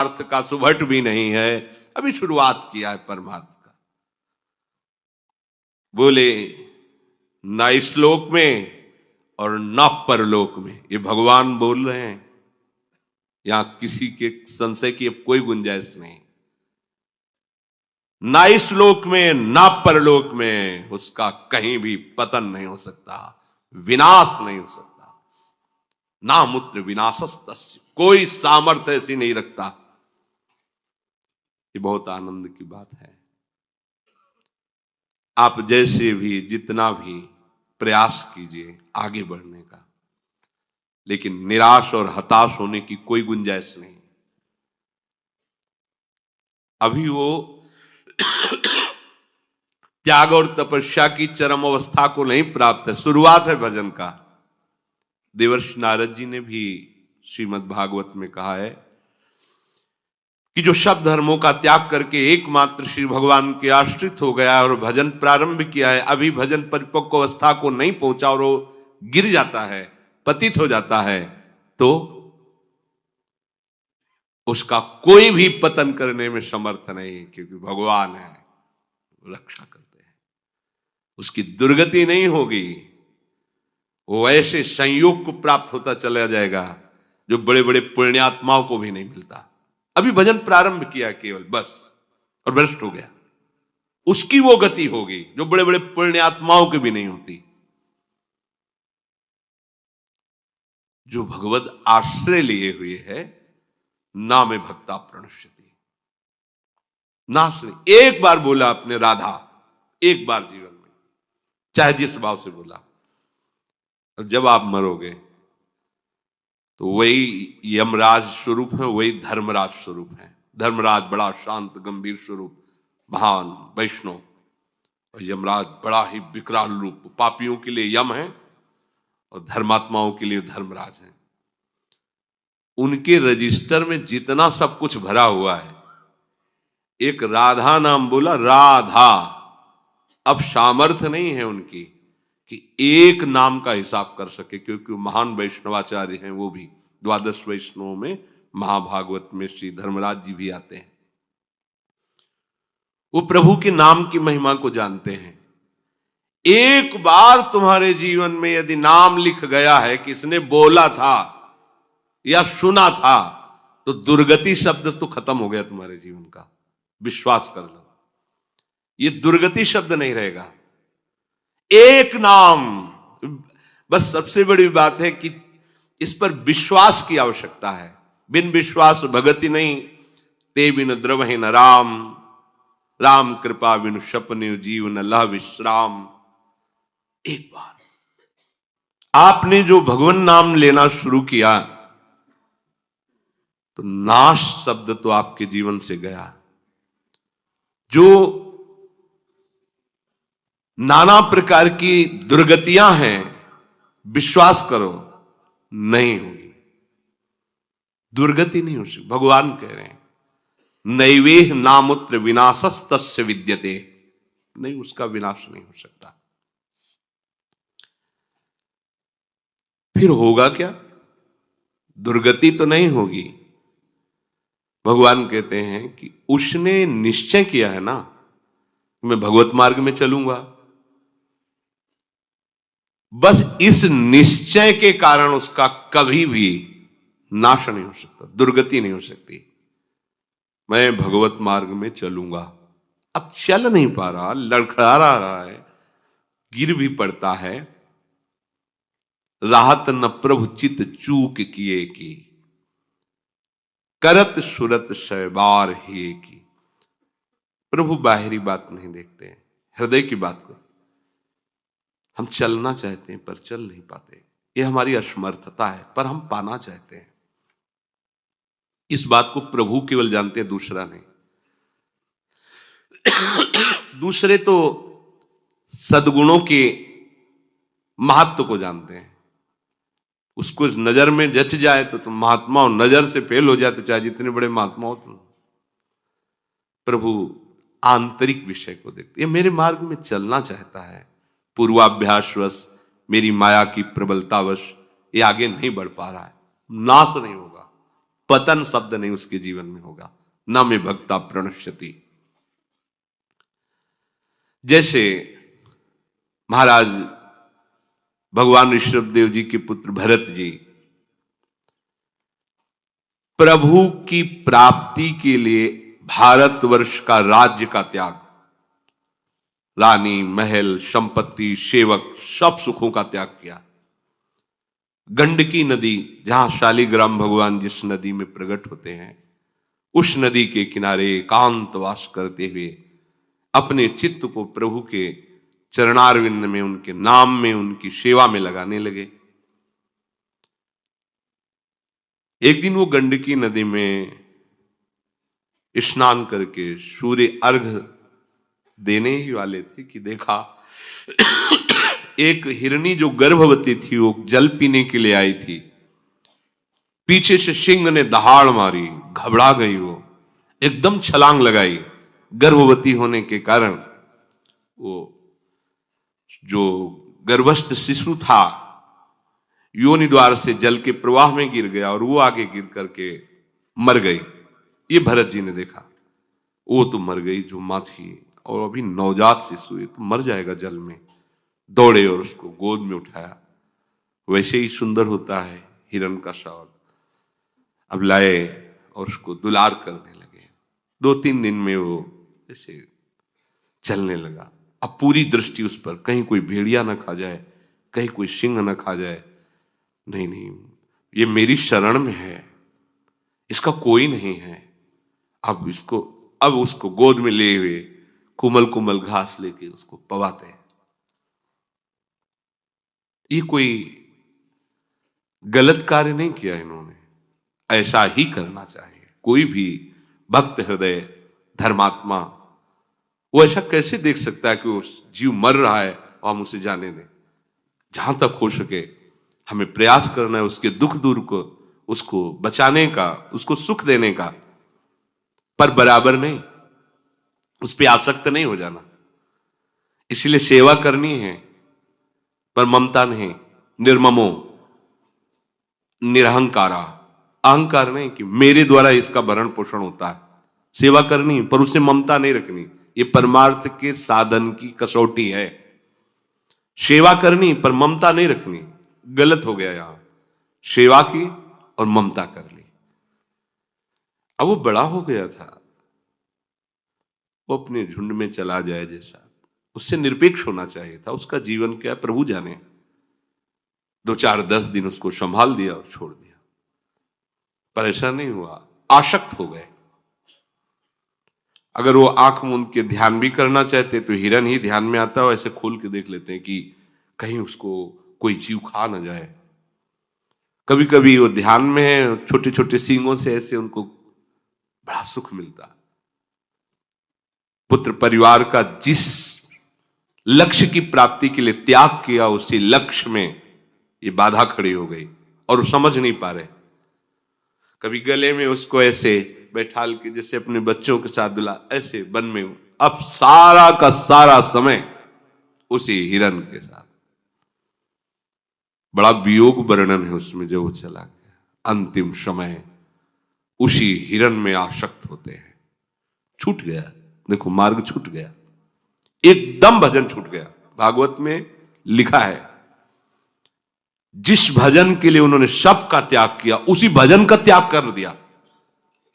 अर्थ का सुभट भी नहीं है, अभी शुरुआत किया है परमार्थ का। बोले ना श्लोक में और ना परलोक में, ये भगवान बोल रहे हैं, यहां किसी के संशय की अब कोई गुंजाइश नहीं। ना इस लोक में ना परलोक में उसका कहीं भी पतन नहीं हो सकता, विनाश नहीं हो सकता। ना मूत्र विनाशस्तस्य, कोई सामर्थ्य ऐसी नहीं रखता। ये बहुत आनंद की बात है। आप जैसे भी जितना भी प्रयास कीजिए आगे बढ़ने का, लेकिन निराश और हताश होने की कोई गुंजाइश नहीं। अभी वो त्याग और तपस्या की चरम अवस्था को नहीं प्राप्त है, शुरुआत है भजन का। देवर्षि नारद जी ने भी श्रीमद् भागवत में कहा है कि जो सब धर्मों का त्याग करके एकमात्र श्री भगवान के आश्रित हो गया और भजन प्रारंभ किया है, अभी भजन परिपक्व अवस्था को नहीं पहुंचा और वो गिर जाता है, पतित हो जाता है, तो उसका कोई भी पतन करने में समर्थ नहीं, क्योंकि भगवान है, रक्षा करते हैं, उसकी दुर्गति नहीं होगी। वो ऐसे संयोग को प्राप्त होता चला जाएगा जो बड़े बड़े पुण्यात्माओं को भी नहीं मिलता। अभी भजन प्रारंभ किया केवल बस, और भ्रष्ट हो गया, उसकी वो गति होगी जो बड़े बड़े पुण्यात्माओं की भी नहीं होती। जो भगवद आश्रय लिए हुए है, नामे भक्ता प्रणश्यति, नाश नहीं। एक बार बोला आपने राधा, एक बार जीवन में, चाहे जिस भाव से बोला, और जब आप मरोगे तो वही यमराज स्वरूप है, वही धर्मराज स्वरूप है। धर्मराज बड़ा शांत गंभीर स्वरूप, महान वैष्णव, और यमराज बड़ा ही विकराल रूप, पापियों के लिए यम है और धर्मात्माओं के लिए धर्मराज है। उनके रजिस्टर में जितना सब कुछ भरा हुआ है, एक राधा नाम बोला, राधा, अब सामर्थ्य नहीं है उनकी कि एक नाम का हिसाब कर सके, क्योंकि महान वैष्णवाचार्य हैं, वो भी द्वादश वैष्णवों में महाभागवत में श्री धर्मराज जी भी आते हैं। वो प्रभु के नाम की महिमा को जानते हैं। एक बार तुम्हारे जीवन में यदि नाम लिख गया है, किसने बोला था या सुना था, तो दुर्गति शब्द तो खत्म हो गया तुम्हारे जीवन का, विश्वास कर लो। ये दुर्गति शब्द नहीं रहेगा। एक नाम, बस सबसे बड़ी बात है कि इस पर विश्वास की आवश्यकता है। बिन विश्वास भगति नहीं, ते बिन द्रवहि न राम, राम कृपा बिन सपने जीवन लह विश्राम। एक बार आपने जो भगवान नाम लेना शुरू किया, तो नाश शब्द तो आपके जीवन से गया। जो नाना प्रकार की दुर्गतियां हैं, विश्वास करो नहीं होगी, दुर्गति नहीं हो सकती। भगवान कह रहे हैं नैवेह नामुत्र विनाशस्तस्य विद्यते, नहीं, उसका विनाश नहीं हो सकता। फिर होगा क्या? दुर्गति तो नहीं होगी। भगवान कहते हैं कि उसने निश्चय किया है ना, मैं भगवत मार्ग में चलूंगा, बस इस निश्चय के कारण उसका कभी भी नाश नहीं हो सकता, दुर्गति नहीं हो सकती। मैं भगवत मार्ग में चलूंगा, अब चल नहीं पा रहा, लड़खड़ा रहा है, गिर भी पड़ता है, राहत न प्रभु चित चूक किए की, करत सुरत शैबार ही की। प्रभु बाहरी बात नहीं देखते, हृदय की बात को। हम चलना चाहते हैं पर चल नहीं पाते, यह हमारी असमर्थता है, पर हम पाना चाहते हैं। इस बात को प्रभु केवल जानते हैं, दूसरा नहीं। दूसरे तो सद्गुणों के महत्व को जानते हैं, उसको नजर में जच जाए तो तुम महात्मा हो, नजर से फेल हो जाए तो चाहे जितने बड़े महात्मा हो तुम। प्रभु आंतरिक विषय को देखते, ये मेरे मार्ग में चलना चाहता है, पूर्वाभ्यासवश, मेरी माया की प्रबलतावश ये आगे नहीं बढ़ पा रहा है, नाश नहीं होगा, पतन शब्द नहीं उसके जीवन में होगा। न में भक्ता प्रणश्यति। जैसे महाराज भगवान ऋषभदेव जी के पुत्र भरत जी प्रभु की प्राप्ति के लिए भारतवर्ष का राज्य का त्याग, रानी, महल, संपत्ति, सेवक, सब सुखों का त्याग किया। गंडकी नदी, जहां शालिग्राम भगवान जिस नदी में प्रकट होते हैं, उस नदी के किनारे एकांतवास करते हुए अपने चित्त को प्रभु के चरणारविंद में, उनके नाम में, उनकी सेवा में लगाने लगे। एक दिन वो गंडकी नदी में स्नान करके सूर्य अर्घ देने ही वाले थे कि देखा एक हिरनी जो गर्भवती थी, वो जल पीने के लिए आई थी। पीछे से सिंह ने दहाड़ मारी, घबरा गई, वो एकदम छलांग लगाई। गर्भवती होने के कारण वो जो गर्भस्थ शिशु था योनि द्वार से जल के प्रवाह में गिर गया और वो आगे गिर करके मर गई। ये भरत जी ने देखा, वो तो मर गई जो मां थी, और अभी नवजात शिशु है तो मर जाएगा जल में। दौड़े और उसको गोद में उठाया। वैसे ही सुंदर होता है हिरण का शौल। अब लाए और उसको दुलार करने लगे। 2-3 दिन में वो ऐसे चलने लगा। अब पूरी दृष्टि उस पर, कहीं कोई भेड़िया ना खा जाए, कहीं कोई सिंह ना खा जाए। नहीं नहीं, ये मेरी शरण में है, इसका कोई नहीं है। अब उसको गोद में ले हुए कोमल कोमल घास लेके उसको पवाते हैं। ये कोई गलत कार्य नहीं किया इन्होंने, ऐसा ही करना चाहिए। कोई भी भक्त हृदय धर्मात्मा वो ऐसा कैसे देख सकता है कि वो जीव मर रहा है और हम उसे जाने दें। जहां तक हो सके हमें प्रयास करना है उसके दुख दूर को, उसको बचाने का, उसको सुख देने का, पर बराबर नहीं, उस पर आसक्त नहीं हो जाना। इसलिए सेवा करनी है पर ममता नहीं, निर्ममो निरहंकारा, अहंकार नहीं कि मेरे द्वारा इसका भरण पोषण होता है। सेवा करनी पर उससे ममता नहीं रखनी, ये परमार्थ के साधन की कसौटी है। सेवा करनी पर ममता नहीं रखनी, गलत हो गया यहां। सेवा की और ममता कर ली। अब वो बड़ा हो गया था, वो अपने झुंड में चला जाए जैसा, उससे निरपेक्ष होना चाहिए था। उसका जीवन क्या प्रभु जाने। 2-4-10 दिन उसको संभाल दिया और छोड़ दिया, पर ऐसा नहीं हुआ, आसक्त हो गए। अगर वो आंख मूंद के ध्यान भी करना चाहते तो हिरन ही ध्यान में आता हो, ऐसे खोल के देख लेते हैं कि कहीं उसको कोई जीव खा ना जाए। कभी कभी वो ध्यान में है, छोटे छोटे सींगों से ऐसे उनको बड़ा सुख मिलता। पुत्र परिवार का जिस लक्ष्य की प्राप्ति के लिए त्याग किया, उसी लक्ष्य में ये बाधा खड़ी हो गई और वो समझ नहीं पा रहे। कभी गले में उसको ऐसे बैठाल के जैसे अपने बच्चों के साथ दुला, ऐसे वन में। अब सारा का सारा समय उसी हिरन के साथ। बड़ा वियोग वर्णन है उसमें, जब वो चला गया अंतिम समय उसी हिरन में आसक्त होते हैं। छूट गया, देखो मार्ग छूट गया, एकदम भजन छूट गया। भागवत में लिखा है जिस भजन के लिए उन्होंने सब का त्याग किया, उसी भजन का त्याग कर दिया।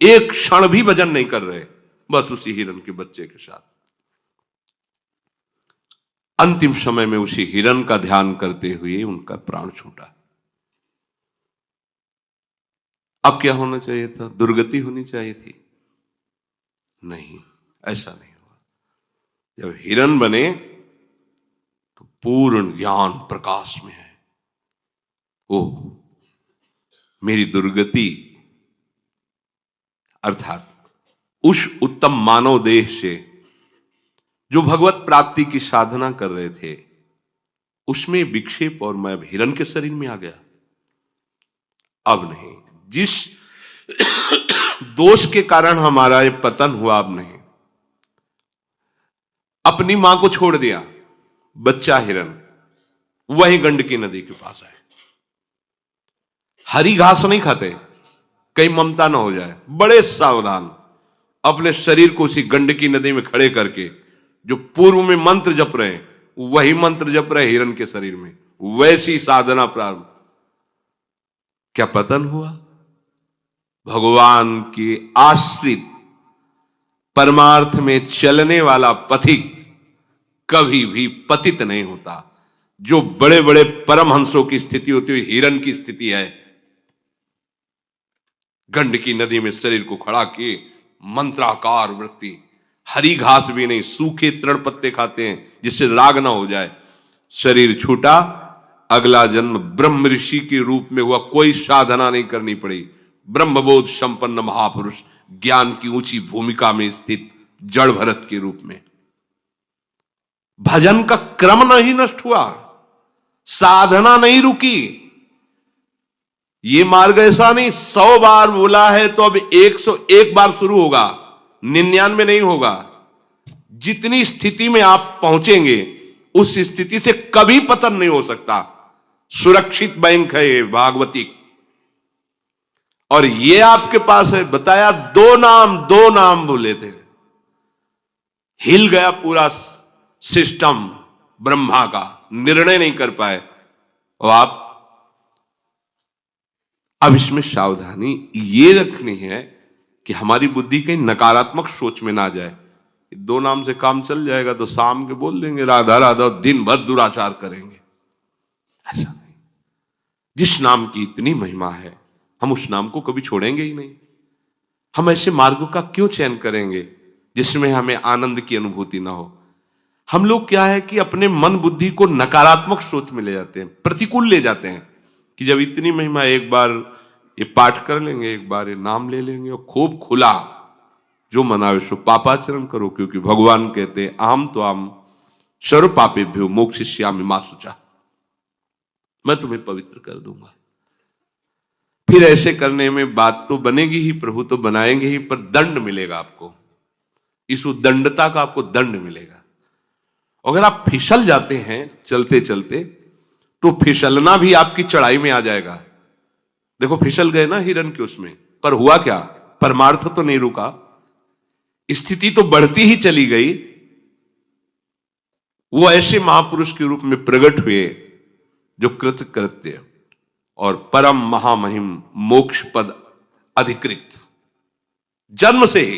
एक क्षण भी भजन नहीं कर रहे, बस उसी हिरन के बच्चे के साथ। अंतिम समय में उसी हिरन का ध्यान करते हुए उनका प्राण छूटा। अब क्या होना चाहिए था? दुर्गति होनी चाहिए थी? नहीं, ऐसा नहीं हुआ। जब हिरन बने तो पूर्ण ज्ञान प्रकाश में है। ओह, मेरी दुर्गति अर्थात उस उत्तम मानव देह से जो भगवत प्राप्ति की साधना कर रहे थे, उसमें विक्षेप और मैं हिरन के शरीर में आ गया। अब नहीं, जिस दोष के कारण हमारा ये पतन हुआ, अब नहीं। अपनी मां को छोड़ दिया, बच्चा हिरन वही गंडकी नदी के पास है। हरी घास नहीं खाते, कहीं ममता ना हो जाए, बड़े सावधान। अपने शरीर को उसी गंडकी नदी में खड़े करके जो पूर्व में मंत्र जप रहे हैं वही मंत्र जप रहे हिरण के शरीर में, वैसी साधना प्रारंभ। क्या पतन हुआ? भगवान के आश्रित परमार्थ में चलने वाला पथिक कभी भी पतित नहीं होता। जो बड़े बड़े परमहंसों की स्थिति होती है हिरण की स्थिति है। गंडकी नदी में शरीर को खड़ा किए, मंत्राकार वृत्ति, हरी घास भी नहीं, सूखे तृण पत्ते खाते हैं जिससे राग ना हो जाए। शरीर छूटा, अगला जन्म ब्रह्म ऋषि के रूप में हुआ, कोई साधना नहीं करनी पड़ी। ब्रह्मबोध संपन्न महापुरुष, ज्ञान की ऊंची भूमिका में स्थित जड़ भरत के रूप में। भजन का क्रम नहीं नष्ट हुआ, साधना नहीं रुकी। ये मार्ग ऐसा नहीं 100 बार बोला है तो अब 101 बार शुरू होगा, 99 नहीं होगा। जितनी स्थिति में आप पहुंचेंगे उस स्थिति से कभी पतन नहीं हो सकता। सुरक्षित बैंक है ये भागवती, और ये आपके पास है। बताया दो नाम बोले थे, हिल गया पूरा सिस्टम ब्रह्मा का, निर्णय नहीं कर पाए। और आप अब इसमें सावधानी ये रखनी है कि हमारी बुद्धि कहीं नकारात्मक सोच में ना जाए। 2 नाम से काम चल जाएगा तो शाम के बोल देंगे राधा राधा, दिन भर दुराचार करेंगे। ऐसा नहीं। जिस नाम की इतनी महिमा है हम उस नाम को कभी छोड़ेंगे ही नहीं। हम ऐसे मार्गों का क्यों चयन करेंगे जिसमें हमें आनंद की अनुभूति ना हो? हम लोग क्या है कि अपने मन बुद्धि को नकारात्मक सोच में ले जाते हैं, प्रतिकूल ले जाते हैं कि जब इतनी महिमा, एक बार ये पाठ कर लेंगे, एक बार ये नाम ले लेंगे और खूब खुला जो मनावे सो पापाचरण करो, क्योंकि भगवान कहते हैं अहम तो आम सर्व पापेभ्यो मोक्षयिष्यामि मा शुचा, मैं तुम्हें पवित्र कर दूंगा। फिर ऐसे करने में बात तो बनेगी ही, प्रभु तो बनाएंगे ही, पर दंड मिलेगा आपको। इस उद्दंडता का आपको दंड मिलेगा। अगर आप फिसल जाते हैं चलते चलते तो फिसलना भी आपकी चढ़ाई में आ जाएगा। देखो फिसल गए ना हिरण के उसमें, पर हुआ क्या? परमार्थ तो नहीं रुका, स्थिति तो बढ़ती ही चली गई। वो ऐसे महापुरुष के रूप में प्रकट हुए जो कृतकृत्य और परम महामहिम मोक्ष पद अधिकृत जन्म से ही